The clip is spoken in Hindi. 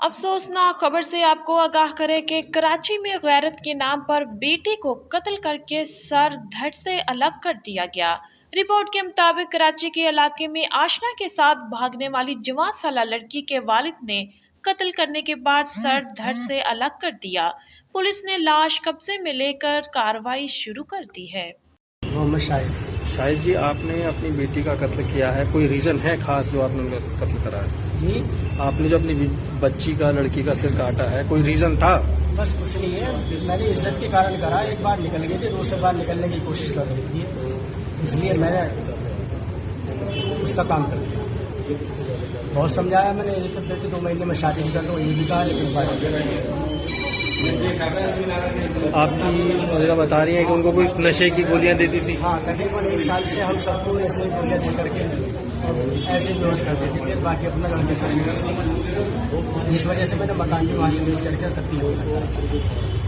अफसोसनाक खबर से आपको आगाह करें कि कराची में गैरत के नाम पर बेटे को कत्ल करके सर धड़ से अलग कर दिया गया। रिपोर्ट के मुताबिक कराची के इलाके में आशना के साथ भागने वाली 14 साला लड़की के वालिद ने कत्ल करने के बाद सर धड़ से अलग कर दिया। पुलिस ने लाश कब्जे में लेकर कार्रवाई शुरू कर दी है। मोहम्मद शाहिद जी, आपने अपनी बेटी का कत्ल किया है, कोई रीजन है खास जो आपने उनका कत्ल करा है? जी, आपने जो अपनी बच्ची का लड़की का सिर काटा है, कोई रीजन था? बस कुछ नहीं है, मैंने इज्जत के कारण करा। एक बार निकल गई थी, दूसरी बार निकलने की कोशिश कर रही थी, इसलिए मैंने उसका काम कर दिया। बहुत समझाया मैंने, एक तो बेटी 2 महीने में शादी कर दो, ये भी कहा, लेकिन आपकी मुझे बता रही है कि उनको कोई नशे की गोलियां देती थी? हाँ, तकरीबन 1 साल से हम सबको ऐसे गोलियां दे करके ऐसे बेहोश कर देते थे, बाकी अपना लड़के से जिस वजह से मैंने मकान भी वहाँ से बेच करके तब्दील हो गया।